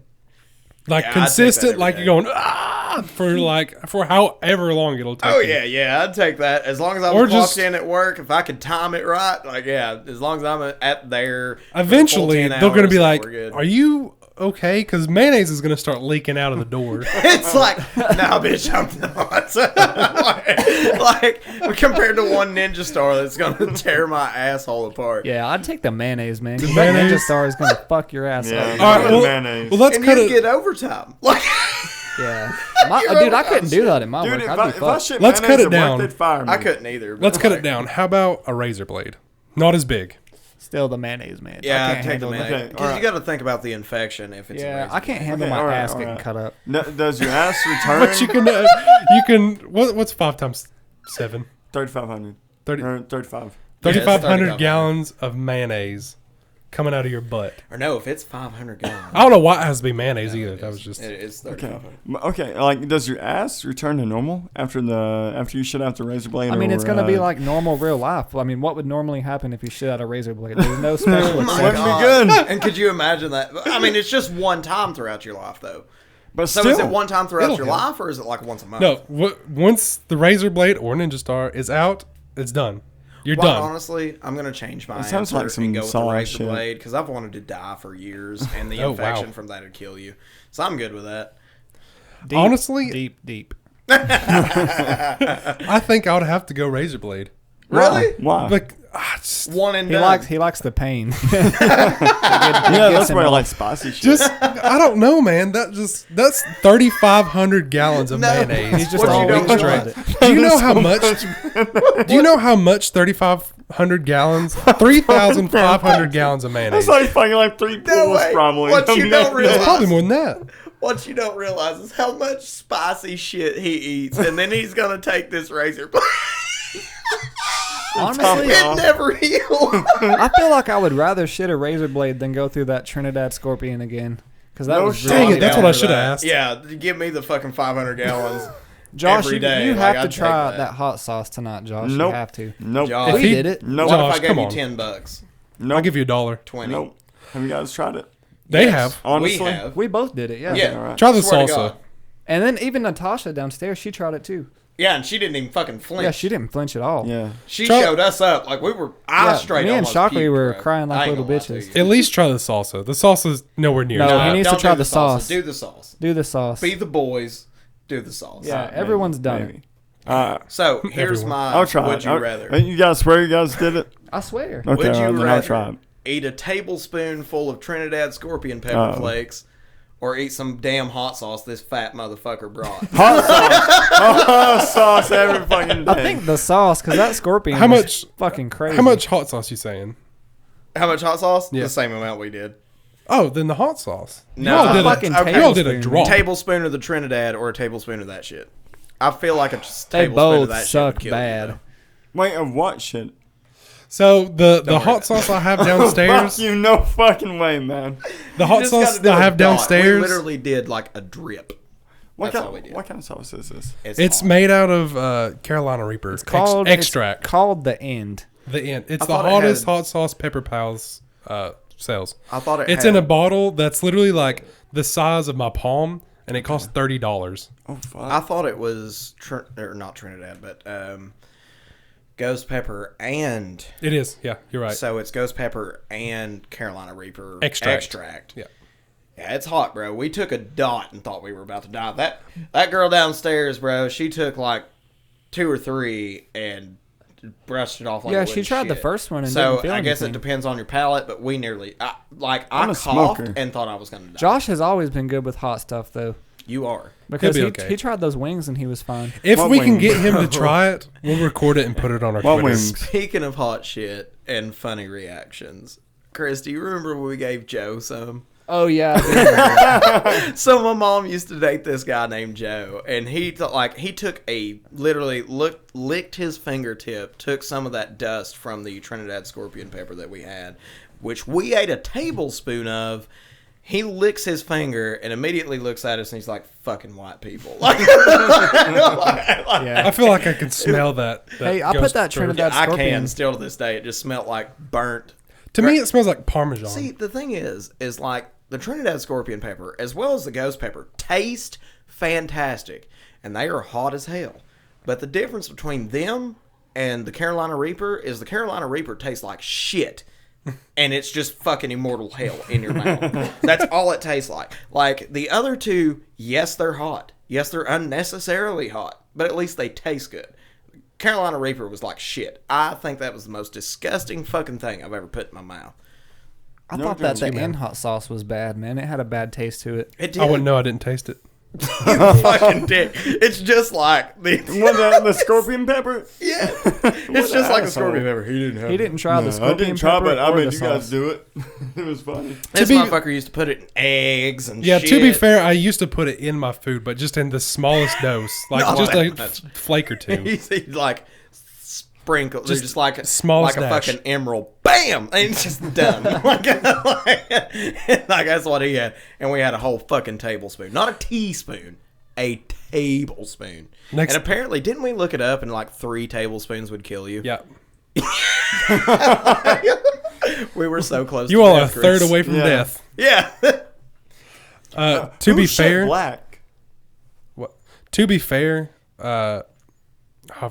S2: like
S3: Yeah, I'd take that
S2: consistent,
S3: every
S2: like
S3: day.
S2: you're going for however long it'll take.
S3: Oh
S2: you.
S3: yeah, I'd take that as long as I
S2: Or
S3: was clocked
S2: just-
S3: in at work. If I could time it right, like yeah, as long as I'm at there. for the full
S2: Eventually,
S3: 10
S2: they're going to
S3: hours,
S2: be
S3: then
S2: like,
S3: we're good.
S2: "Are you okay, because mayonnaise is going to start leaking out of the door.
S3: It's like, nah, bitch, I'm not. like, compared to one Ninja Star that's gonna tear my asshole apart.
S1: Yeah, I'd take the mayonnaise, man. 'Cause that Ninja Star is gonna fuck your ass
S4: Yeah,
S1: up.
S2: All right, well,
S4: mayonnaise.
S2: well, let's
S3: And
S2: cut
S3: you
S2: it.
S3: get overtime. Like,
S1: Yeah,
S3: Your
S1: dude, I
S3: own
S1: couldn't do
S3: shit.
S1: that in my
S4: Dude,
S1: work.
S4: if
S1: I'd
S4: I,
S1: be
S4: if I
S1: fucked.
S4: shit
S2: Let's cut
S4: mayonnaise
S2: it
S4: at work,
S2: down.
S4: they'd fire me.
S3: I couldn't either. But
S2: Let's cut
S3: like,
S2: it down. How about a razor blade? Not as big.
S1: Still the mayonnaise, man.
S3: Yeah,
S1: I
S3: I
S1: can't
S3: take the
S1: handle
S3: mayonnaise.
S1: that.
S4: Okay,
S3: Because
S4: alright.
S3: you got to think about the infection if it's a
S1: Yeah,
S3: razor
S1: I can't
S3: blade.
S1: handle
S4: Okay,
S1: my
S4: alright,
S1: ass getting
S4: alright.
S1: cut up.
S4: No, does your ass return?
S2: But you can. What's 5 times 7?
S4: 3,500.
S2: 30,
S4: Or 35.
S2: 3,500 gallons of mayonnaise coming out of your butt.
S3: Or no, if it's 500 gallons.
S2: I don't know why it has to be mayonnaise either. That was just.
S3: It's
S4: Okay.
S3: 3,500.
S4: Okay. Like, does your ass return to normal after you shit out the razor blade?
S1: I mean, it's gonna
S4: or,
S1: be like normal real life. I mean, what would normally happen if you shit out a razor blade? There's no special
S3: Oh my
S1: exception.
S4: Wouldn't be
S3: God.
S4: good.
S3: And could you imagine that? I mean, it's just one time throughout your life, though.
S4: But
S3: So
S4: still,
S3: is it one time throughout
S2: It'll
S3: your
S2: help.
S3: life, or is it like once a month?
S2: No, once the razor blade or Ninja Star is out, it's done. You're
S3: Well,
S2: done.
S3: honestly, I'm gonna change my
S4: It sounds
S3: answer
S4: like some
S3: and go with the
S4: solid
S3: razor
S4: shit.
S3: blade because I've wanted to die for years, and the
S2: Oh,
S3: infection
S2: wow.
S3: from that would kill you. So I'm good with that.
S1: Deep,
S2: Honestly-
S1: deep.
S2: I think I would have to go razor blade.
S3: Really?
S4: Why?
S2: Like,
S3: One and
S1: He
S3: done.
S1: likes the pain.
S4: Yeah, that's
S1: him
S4: why I
S1: off.
S4: like spicy shit.
S2: just I don't know, man. That's 3,500 gallons of
S3: No.
S2: mayonnaise.
S1: He's just
S3: What you
S1: always
S3: don't
S1: tried
S3: realize-
S1: it.
S2: Do you know how much? Do you know how much 3,500 gallons? 3,500 gallons of mayonnaise.
S4: That's like fucking like 3
S3: No
S4: pools
S3: way.
S4: probably.
S3: What you don't
S2: It's
S3: realize-
S2: probably more than that.
S3: What you don't realize is how much spicy shit he eats, and then he's gonna take this razor blade.
S1: Honestly,
S3: It never heals.
S1: I feel like I would rather shit a razor blade than go through that Trinidad Scorpion again. Because that
S4: No
S1: was
S4: shit.
S2: Dang
S1: really
S2: it, that's
S3: Down
S2: what I
S3: for
S2: should have
S3: that.
S2: asked.
S3: Yeah, give me the fucking 500 gallons.
S1: Josh,
S3: every
S1: you,
S3: day,
S1: you
S3: like,
S1: have
S3: I'd
S1: to
S3: take
S1: try
S3: that.
S1: that hot sauce tonight, Josh.
S4: Nope.
S1: You have to.
S4: Nope.
S3: Josh,
S1: We did it.
S4: Nope.
S3: What
S2: Josh,
S3: if I gave
S2: come
S3: you
S2: on.
S3: $10?
S4: Nope.
S2: I'll give you $1.
S3: 20.
S4: Nope. Have you guys tried it?
S2: They
S3: Yes,
S2: have.
S4: Honestly?
S3: We have.
S1: We both did it, yeah.
S3: Yeah.
S4: Alright.
S2: Try the
S3: Swear to
S2: salsa.
S3: God.
S1: And then even Natasha downstairs, she tried it too.
S3: Yeah, and she didn't even fucking flinch.
S1: Yeah, she didn't flinch at all.
S4: Yeah.
S3: She
S2: Try-
S3: showed us up like we were. I
S1: Yeah,
S3: straight.
S1: me and
S3: almost
S1: Shockley
S3: puked,
S1: were
S3: bro.
S1: crying like
S3: I ain't
S1: little
S3: gonna lie to
S1: bitches.
S3: you.
S2: At least try the salsa. The salsa's nowhere near.
S1: No,
S2: as
S1: he
S2: bad.
S1: needs to
S3: don't
S1: try
S3: do
S1: the sauce.
S3: Do the sauce.
S1: Do the sauce.
S3: Be the boys. Do the sauce.
S1: Yeah, everyone's done it.
S4: Maybe. Alright.
S3: So here's
S2: Everyone.
S3: my.
S4: I'll try
S3: Would
S4: it.
S3: you rather?
S4: You guys swear you guys did it?
S1: I swear.
S4: Okay,
S3: Would you
S4: then I'll
S3: rather
S4: try it.
S3: eat a tablespoonful of Trinidad scorpion pepper
S4: Uh-oh.
S3: flakes, or eat some damn hot sauce this fat motherfucker brought?
S4: Hot sauce. Hot sauce every fucking day.
S1: I think the sauce, because that scorpion
S2: How
S1: was
S2: much-
S1: fucking crazy.
S2: How much hot sauce you saying?
S3: How much hot sauce?
S2: Yeah.
S3: The same amount we did.
S2: Oh, then the hot sauce.
S3: No,
S2: y'all did
S1: fucking
S2: a, y'all did a
S1: tablespoon.
S2: draw.
S3: Tablespoon of the Trinidad or a tablespoon of that shit. I feel like a
S1: They
S3: tablespoon
S1: both
S3: of that
S1: suck
S3: shit would kill
S1: bad.
S3: You, though.
S4: Wait, of what shit?
S2: So the
S3: worry
S2: hot
S3: about
S2: sauce I have
S4: Fuck
S2: downstairs,
S4: you, no fucking way, man.
S2: the hot
S3: Just
S2: sauce
S3: gotta do
S2: that I
S3: a
S2: have
S3: dot. We
S2: downstairs,
S3: literally did like a drip.
S4: What
S3: That's
S4: kind,
S3: all we did.
S4: what kind of sauce is this?
S2: it's
S3: hot.
S2: made out of Carolina Reaper.
S1: It's called
S2: extract.
S1: It's called the end.
S2: The end. It's
S3: I
S2: the
S3: thought it
S2: hottest
S3: had-
S2: hot sauce Pepper Pals sells.
S3: I thought it.
S2: It's
S3: had,
S2: in a bottle that's literally like the size of my palm, and it costs $30.
S4: Oh, fuck.
S3: I thought it was or not Trinidad, but ghost pepper and
S2: It is. Yeah, you're right.
S3: so it's ghost pepper and Carolina Reaper
S2: Extract. Yeah.
S3: Yeah, it's hot, bro. We took a dot and thought we were about to die. That girl downstairs, bro, she took like 2 or 3 and brushed it off like
S1: Yeah,
S3: it
S1: she
S3: was
S1: tried the
S3: shit.
S1: first one and
S3: so
S1: didn't feel
S3: I guess
S1: anything.
S3: it depends on your palate, but we nearly I
S4: I'm a
S3: coughed
S4: smoker.
S3: and thought I was gonna die.
S1: Josh has always been good with hot stuff, though.
S3: You are.
S1: Because
S2: He'll
S1: he,
S2: be okay.
S1: he tried those wings and he was fine.
S2: If
S4: What
S2: we can
S4: wings?
S2: get him to try it, we'll record it and put it on our
S4: What
S2: Twitter.
S4: wings?
S3: Speaking of hot shit and funny reactions, Chris, do you remember when we gave Joe some?
S1: Oh, yeah. I do.
S3: So my mom used to date this guy named Joe, and he took literally licked his fingertip, took some of that dust from the Trinidad scorpion pepper that we had, which we ate a tablespoon of. He licks his finger and immediately looks at us, and he's like, "Fucking white people." Like,
S1: yeah.
S2: I feel like I can smell that.
S1: Hey, I put
S2: ghost
S1: that
S2: turd.
S1: Trinidad
S3: I
S1: scorpion.
S3: can still to this day. It just smelled like burnt.
S2: To me, it smells like Parmesan.
S3: See, the thing is like the Trinidad scorpion pepper, as well as the ghost pepper, taste fantastic, and they are hot as hell. But the difference between them and the Carolina Reaper is the Carolina Reaper tastes like shit. and it's just fucking immortal hell in your mouth. That's all it tastes like. Like the other two, yes, they're hot. Yes, they're unnecessarily hot, but at least they taste good. Carolina Reaper was like shit. I think that was the most disgusting fucking thing I've ever put in my mouth.
S1: I
S4: No
S1: thought that
S4: joke,
S1: the
S4: man.
S1: in hot sauce was bad, man. It had a bad taste to it.
S3: It did.
S2: I wouldn't know. I didn't taste it.
S3: You fucking dick. It's just like
S4: The scorpion pepper?
S3: yeah. It's just like a
S4: asshole.
S3: scorpion pepper. He didn't have
S1: He didn't try the
S4: I
S1: scorpion
S4: didn't try,
S1: pepper
S4: but I
S1: or
S4: made
S1: the
S4: you guys
S1: sauce.
S4: do it. It was funny.
S3: This
S2: be-
S3: motherfucker used to put it in eggs and
S2: Yeah,
S3: shit.
S2: to be fair, I used to put it in my food, but just in the smallest dose, like
S3: Not
S2: just
S3: that
S2: a
S3: much.
S2: flake or two.
S3: he's like sprinkle. They're
S2: Just
S3: just like
S2: smallest
S3: like a
S2: dash.
S3: fucking emerald. Bam! And it's just done. like that's what he had. And we had a whole fucking tablespoon. Not a teaspoon. A tablespoon.
S2: Next-
S3: And apparently, didn't we look it up and like 3 tablespoons would kill you?
S2: Yeah,
S3: We were so close
S2: you
S3: to
S2: all are a
S3: death,
S2: third
S3: Chris.
S2: away from
S4: Yeah.
S2: death.
S3: Yeah.
S2: To
S4: Who
S2: be
S4: shit
S2: fair,
S4: black.
S2: to be fair, I've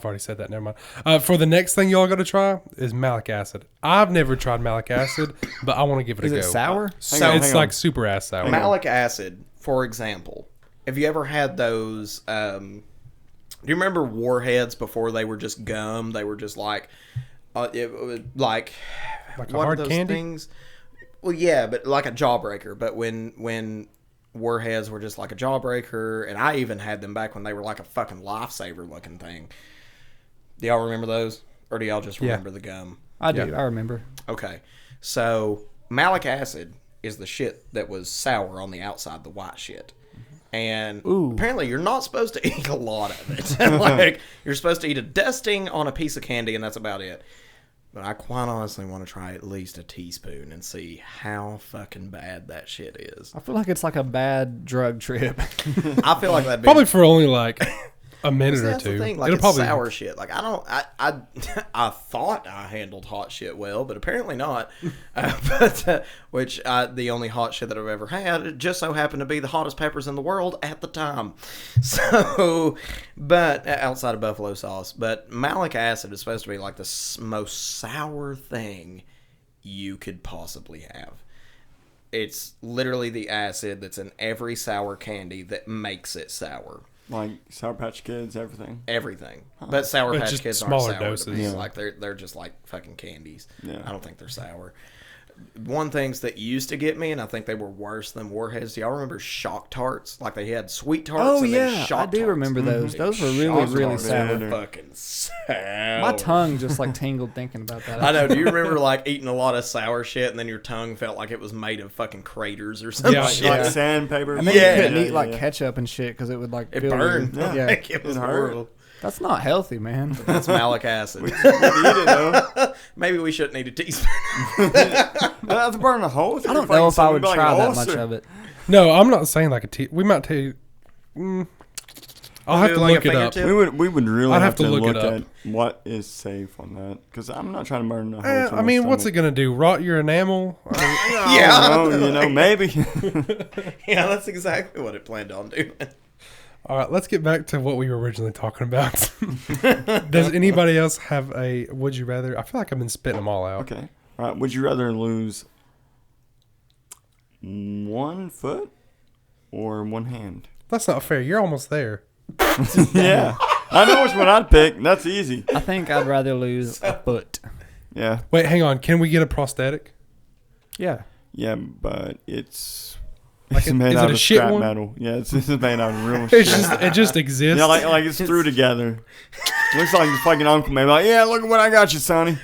S2: already said that. Never mind. For the next thing y'all got to try is malic acid. I've never tried malic acid, but I want to give it
S1: Is
S2: a
S1: it
S2: go.
S1: sour?
S3: So
S2: It's
S4: hang
S2: like
S4: on.
S2: super ass sour.
S3: Malic acid, for example. Have you ever had those? Do you remember Warheads before they were just gum? They were just like, like
S2: Like a
S3: what
S2: hard
S3: are those
S2: candy?
S3: things? Well, yeah, but like a jawbreaker. But when Warheads were just like a jawbreaker, and I even had them back when they were like a fucking lifesaver looking thing. Do y'all remember those, or do y'all just
S2: Yeah.
S3: remember the gum?
S1: I do.
S2: Yeah.
S1: I remember.
S3: Okay, so malic acid is the shit that was sour on the outside, the white shit. And
S1: Ooh.
S3: apparently you're not supposed to eat a lot of it. Like you're supposed to eat a dusting on a piece of candy, and that's about it. But I quite honestly want to try at least a teaspoon and see how fucking bad that shit is.
S1: I feel like it's like a bad drug trip.
S3: I feel like that'd be
S2: Probably for only like a minute
S3: See,
S2: or
S3: that's
S2: two.
S3: the thing. Like
S2: It'll
S3: it's
S2: probably
S3: sour shit. Like I thought I handled hot shit well, but apparently not. Which the only hot shit that I've ever had, it just so happened to be the hottest peppers in the world at the time. So, but outside of buffalo sauce, but malic acid is supposed to be like the most sour thing you could possibly have. It's literally the acid that's in every sour candy that makes it sour.
S4: Like Sour Patch Kids, everything.
S3: Everything, but Sour
S2: But
S3: Patch
S2: just
S3: Kids aren't
S2: smaller
S3: sour. To
S2: doses.
S3: me.
S4: Yeah.
S3: Like they're just like fucking candies.
S4: Yeah.
S3: I don't think they're sour. One things that used to get me, and I think they were worse than Warheads. Do y'all remember Shock Tarts? Like they had sweet tarts.
S1: Oh
S3: and then
S1: yeah,
S3: Shock
S1: I do
S3: Tarts.
S1: remember those.
S3: Dude,
S1: Those were
S3: Shock
S1: really
S3: Tarts
S1: sour.
S3: were fucking sour.
S1: My tongue just like tingled thinking about that.
S3: I know. Do you remember like eating a lot of sour shit, and then your tongue felt like it was made of fucking craters or something?
S2: Yeah,
S3: like
S2: yeah.
S4: Like
S3: that?
S4: sandpaper.
S1: And then
S3: Yeah.
S1: you couldn't eat
S4: Yeah,
S1: like
S4: yeah.
S1: ketchup and shit because it would like
S3: It
S1: fill
S3: burned.
S1: you. Yeah,
S3: Like, it was
S4: It hurt.
S3: horrible.
S1: that's not healthy, man.
S3: That's malic acid.
S4: Eat it though.
S3: Maybe we shouldn't eat a teaspoon.
S4: That's burning a hole.
S1: I don't know if I would try that much of it.
S2: No, I'm not saying like a tea. We might take. I'll have
S3: do
S2: to
S3: like a
S2: look it up.
S3: fingertip?
S4: We would really
S2: I'd
S4: have to look
S2: it up.
S4: at what is safe on that because I'm not trying to burn a hole.
S2: I mean, what's it gonna do? Rot your enamel?
S3: Yeah.
S4: No, maybe.
S3: Yeah, that's exactly what it planned on doing.
S2: All right, let's get back to what we were originally talking about. Does anybody else have a would you rather? I feel like I've been spitting them all out.
S4: Okay. All right. Would you rather lose 1 foot or 1 hand?
S2: That's not fair. You're almost there.
S4: Yeah. I know which one I'd pick. That's easy.
S1: I think I'd rather lose a foot.
S4: Yeah.
S2: Wait, hang on. Can we get a prosthetic?
S1: Yeah.
S4: Yeah, but it's
S2: Like
S4: made
S2: is
S4: out
S2: it a
S4: of
S2: shit
S4: scrap
S2: one?
S4: metal. Yeah, it's made out of real
S2: It's
S4: shit.
S2: it just exists.
S4: Yeah, like it's through together. Looks like your fucking uncle maybe like, yeah, look at what I got you, Sonny.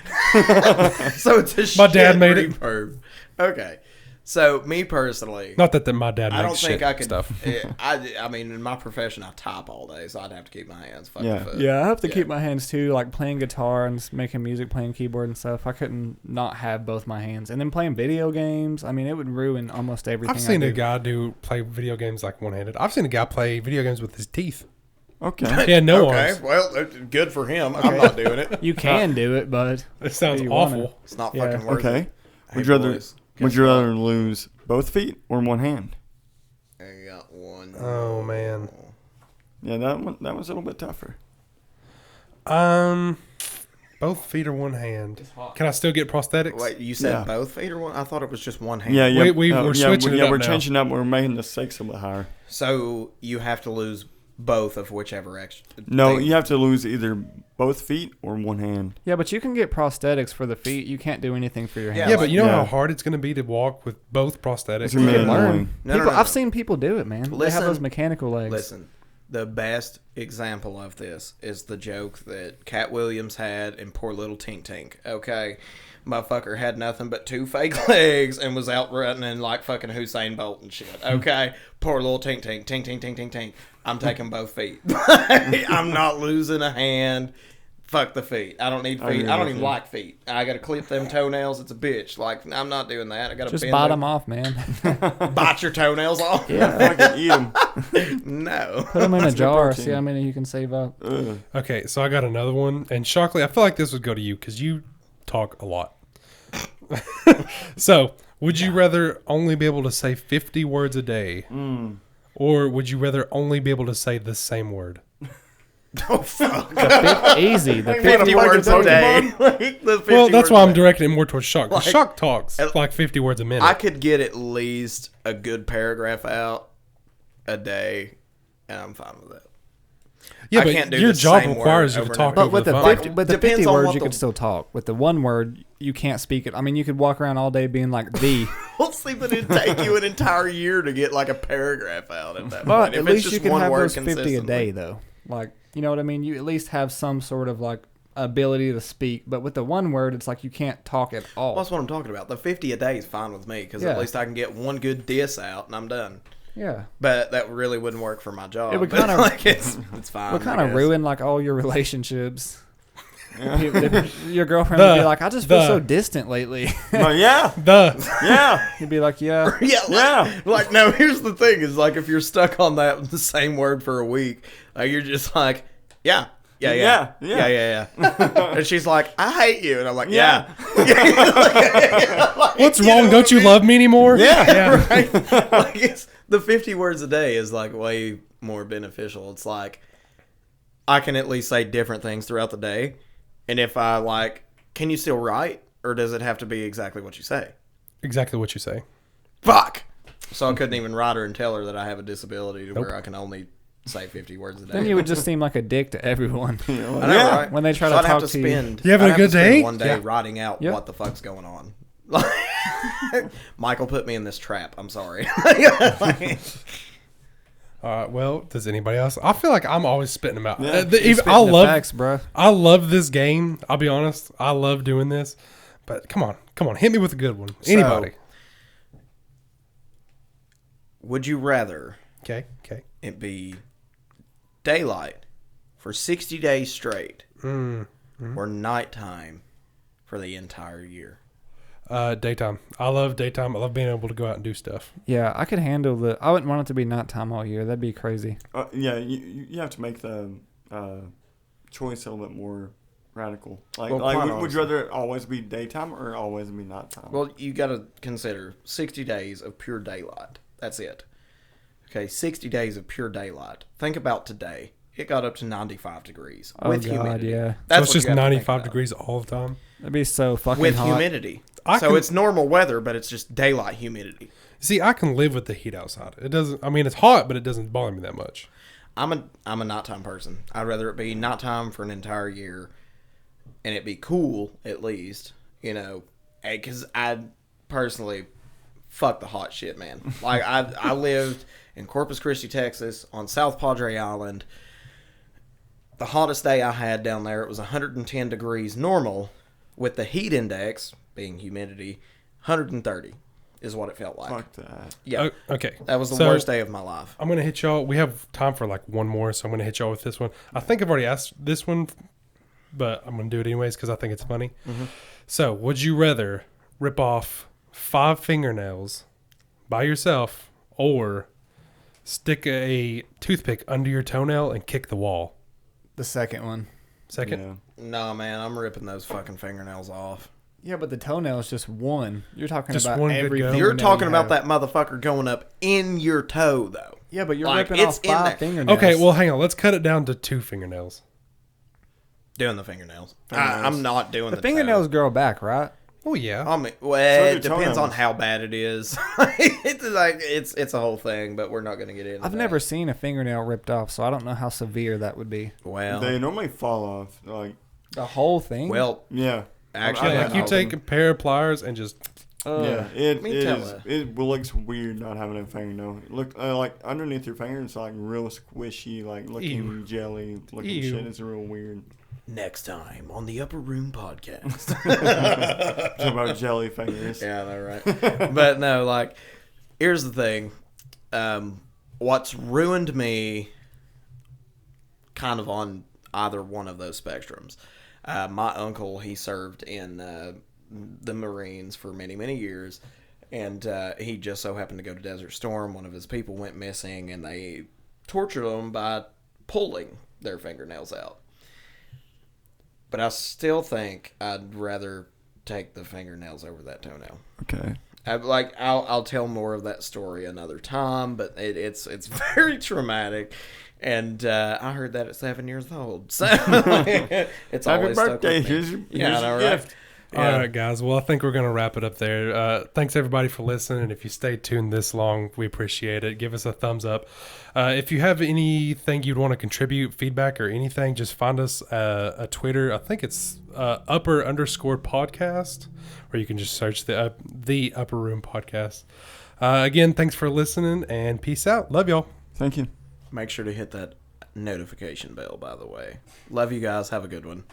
S3: So it's a
S2: My dad
S3: shit
S2: made it.
S3: reverb. Okay. So me personally,
S2: Not that my dad
S3: I
S2: makes
S3: don't think
S2: shit
S3: I could.
S2: stuff.
S3: I mean, in my profession, I type all day, so I'd have to keep my hands fucking
S4: Yeah.
S3: foot.
S1: Yeah, I have to
S3: Yeah.
S1: keep my hands too, like playing guitar and making music, playing keyboard and stuff. I couldn't not have both my hands. And then playing video games, I mean, it would ruin almost everything.
S2: I've seen
S1: I
S2: a
S1: do.
S2: guy play video games like one-handed. I've seen a guy play video games with his teeth.
S4: Okay.
S2: He had no
S3: Okay,
S2: arms.
S3: well, good for him. I'm not doing it.
S1: You can do it, but
S2: It sounds
S1: you
S2: awful.
S1: wanna.
S3: It's not
S1: Yeah.
S3: fucking worth
S4: Okay.
S3: it.
S4: Would
S3: Hey,
S4: you rather
S3: boys,
S4: would
S3: guess
S4: you
S3: what?
S4: rather lose both feet or 1 hand?
S3: I got one.
S2: Oh, man.
S4: Yeah, that one's a little bit tougher.
S2: Both feet or one hand. Can I still get prosthetics?
S3: Wait, you said
S4: Yeah.
S3: both feet or one? I thought it was just one hand.
S4: Yeah, yeah.
S2: we're switching it up
S4: we're
S2: now.
S4: changing up. We're making the stakes a little higher.
S3: So you have to lose both of whichever extra.
S4: No,
S3: thing.
S4: you have to lose either both feet or one hand.
S1: Yeah, but you can get prosthetics for the feet. You can't do anything for your
S3: Yeah,
S1: hands.
S2: Yeah, but you know
S4: Yeah.
S2: how hard it's going to be to walk with both prosthetics?
S4: It's gonna be
S1: You can learn.
S4: annoying.
S3: No,
S1: People,
S3: no, no,
S1: I've
S3: no.
S1: seen people do it, man. they
S3: Listen-
S1: have those mechanical legs.
S3: Listen, the best example of this is the joke that Cat Williams had in Poor Little Tink Tink. Okay, motherfucker had nothing but 2 fake legs and was out running like fucking Usain Bolt and shit. Okay, poor little Tink Tink, Tink Tink Tink Tink Tink. I'm taking both feet. I'm not losing a hand. Fuck the feet. I don't need
S4: I
S3: feet.
S4: agree
S3: I don't
S4: with
S3: even
S4: you.
S3: like feet. I gotta clip them toenails. It's a bitch. Like I'm not doing that. I gotta
S1: Just
S3: bend
S1: bite them off, man.
S3: Bite your toenails off.
S1: Yeah.
S4: Fucking eat them.
S3: No.
S1: Put them in a
S4: That's good
S1: jar.
S4: protein.
S1: See how many you can save up.
S2: Okay, so I got another one. And Shockley, I feel like this would go to you because you talk a lot. So, would you rather only be able to say 50 words a day? Or would you rather only be able to say the same word?
S3: Oh fuck.
S1: Easy. The
S3: 50
S1: 50
S3: words a
S4: Pokemon?
S3: day. Like, the 50
S2: Well, that's
S3: words
S2: why
S3: a
S2: I'm
S3: day.
S2: directing it more towards Shock. 'Cause
S3: Like-
S2: Shock talks like 50 words a minute.
S3: I could get at least a good paragraph out a day, and I'm fine with it.
S2: yeah,
S3: I
S2: but
S3: can't do
S2: your
S3: the
S2: job
S3: same
S2: requires
S3: word
S2: you to
S3: over
S2: talk
S3: and
S1: But
S2: over
S1: with
S2: the
S1: the
S2: phone.
S1: 50, with the
S3: Depends
S1: 50
S3: on
S1: words,
S3: what
S1: you
S3: the-
S1: could still talk. With the one word, you can't speak it. I mean, you could walk around all day being like the.
S3: We'll see, but it'd take you an entire year to get like a paragraph out at that
S1: But
S3: point.
S1: at
S3: If it's
S1: least
S3: just
S1: you can
S3: one
S1: have
S3: word
S1: those 50 a
S3: consistently.
S1: day, though. Like, you know what I mean? You at least have some sort of like ability to speak. But with the one word, it's like you can't talk at all.
S3: Well, that's what I'm talking about. The 50 a day is fine with me because
S1: Yeah.
S3: at least I can get one good diss out and I'm done.
S1: Yeah.
S3: But that really wouldn't work for my job.
S1: It would
S3: But,
S1: kinda-
S3: like it's fine.
S1: Would kind
S3: I
S1: of
S3: guess.
S1: ruin like all your relationships. Your girlfriend would be like, I just feel so distant lately.
S4: But yeah, yeah,
S1: You'd be like, yeah.
S3: Yeah,
S4: Yeah.
S3: like no. Here's the thing: is like if you're stuck on the same word for a week, you're just like, yeah,
S4: Yeah.
S3: And she's like, I hate you, and I'm like,
S4: Yeah.
S3: Like,
S2: What's
S3: you know
S2: wrong?
S3: what
S2: Don't
S3: I
S2: you
S3: mean?
S2: love me anymore?
S3: Yeah, right. Like it's the 50 words a day is like way more beneficial. It's like I can at least say different things throughout the day, and if I like, can you still write, or does it have to be exactly what you say?
S2: Exactly what you say.
S3: Fuck. So I couldn't even write her and tell her that I have a disability to where I can only say 50 words a day.
S1: Then you would just seem like a dick to everyone.
S3: I know,
S4: Yeah.
S3: right?
S1: When they try
S3: So
S1: to
S3: I'd have
S1: talk
S3: to
S1: to you.
S3: spend.
S2: You having
S3: I'd
S2: a
S3: have
S2: good
S3: to spend
S2: day?
S3: One day
S2: Yeah.
S3: writing out
S1: Yep.
S3: what the fuck's going on. Michael put me in this trap. I'm sorry.
S2: Well, does anybody else? I feel like I'm always spitting them out.
S4: Yeah.
S1: You're spitting
S2: I
S1: the
S2: love
S1: facts, bro.
S2: I love this game. I'll be honest. I love doing this. But come on. Hit me with a good one. Anybody.
S3: Would you rather
S2: Okay.
S3: it be daylight for 60 days straight or nighttime for the entire year?
S2: Daytime. I love daytime. I love being able to go out and do stuff.
S1: Yeah, I could handle the. I wouldn't want it to be nighttime all year. That'd be crazy.
S4: Yeah. You have to make the choice a little bit more radical. Like,
S3: Well,
S4: like
S3: quite
S4: would you
S3: honestly.
S4: rather it always be daytime or always be nighttime?
S3: Well, you got to consider 60 days of pure daylight. That's it. Okay, 60 days of pure daylight. Think about today. It got up to 95 degrees
S1: Oh,
S3: with
S1: God,
S3: humidity.
S1: yeah.
S3: That's
S2: So
S3: what
S2: it's
S3: you
S2: just
S3: have to think
S2: 95
S3: about.
S2: degrees all the time.
S1: That'd be so fucking
S3: with
S1: hot.
S3: humidity.
S2: I
S3: So
S2: can-
S3: it's normal weather, but it's just daylight humidity.
S2: See, I can live with the heat outside. It doesn't. I mean, it's hot, but it doesn't bother me that much.
S3: I'm a nighttime person. I'd rather it be nighttime for an entire year, and it be cool at least. You know, because I personally fuck the hot shit, man. Like I lived in Corpus Christi, Texas, on South Padre Island. The hottest day I had down there, it was 110 degrees normal, with the heat index being humidity, 130 is what it felt like.
S4: Fuck that.
S3: Yeah,
S2: Okay.
S3: that was the
S2: So,
S3: worst day of my life.
S2: I'm gonna hit y'all. We have time for like one more, so I'm gonna hit y'all with this one. I think I've already asked this one, but I'm gonna do it anyways because I think it's funny. So, would you rather rip off 5 fingernails by yourself, or stick a toothpick under your toenail and kick the wall?
S1: The second one.
S2: Second.
S4: Yeah.
S3: No, man, I'm ripping those fucking fingernails off.
S1: Yeah, but the toenail is just one. You're talking
S2: Just
S1: about
S2: one good
S1: every
S2: go.
S1: fingernail
S3: You're talking
S1: you
S3: about
S1: have.
S3: that motherfucker going up in your toe, though.
S1: Yeah, but you're
S3: Like,
S1: ripping
S3: it's
S1: off
S3: in there.
S1: 5 fingernails.
S2: Okay. Well, hang on. Let's cut it down to 2 fingernails.
S3: Doing the fingernails. I'm not doing the
S1: fingernails grow back, right?
S2: Oh yeah.
S3: I mean, well,
S4: So
S3: it
S4: do
S3: depends on
S4: toenails.
S3: how bad it is. it's a whole thing, but we're not going to get into
S1: I've
S3: that.
S1: never seen a fingernail ripped off, so I don't know how severe that would be.
S3: Well,
S4: They normally fall off. Like,
S1: The whole thing?
S3: well,
S4: yeah.
S3: actually,
S2: Like you take a pair of pliers and just
S4: Yeah, it
S3: me
S4: is.
S3: tell ya.
S4: It looks weird not having a fingernail. It look like underneath your finger, it's like real squishy, like looking
S2: Ew.
S4: jelly looking
S2: Ew.
S4: shit. It's real weird.
S3: next time on the Upper Room podcast.
S4: It's about jelly fingers.
S3: Yeah, I know, right? But no, like, here's the thing. What's ruined me kind of on either one of those spectrums. My uncle, he served in the Marines for many, many years. And he just so happened to go to Desert Storm. One of his people went missing, and they tortured him by pulling their fingernails out. But I still think I'd rather take the fingernails over that toenail.
S4: Okay.
S3: I'll tell more of that story another time, but it's very traumatic, and I heard that at 7 years old. So it's
S4: Happy
S3: always stuck
S4: birthday!
S3: with me.
S4: Here's your,
S3: Yeah, I
S4: here's
S3: know,
S4: your
S3: right?
S4: gift.
S2: All right, guys. Well, I think we're going to wrap it up there. Thanks, everybody, for listening. If you stayed tuned this long, we appreciate it. Give us a thumbs up. If you have anything you'd want to contribute, feedback, or anything, just find us a Twitter. I think it's upper_podcast, or you can just search the Upper Room Podcast. Again, thanks for listening, and peace out. Love y'all.
S4: Thank you.
S3: Make sure to hit that notification bell, by the way. Love you guys. Have a good one.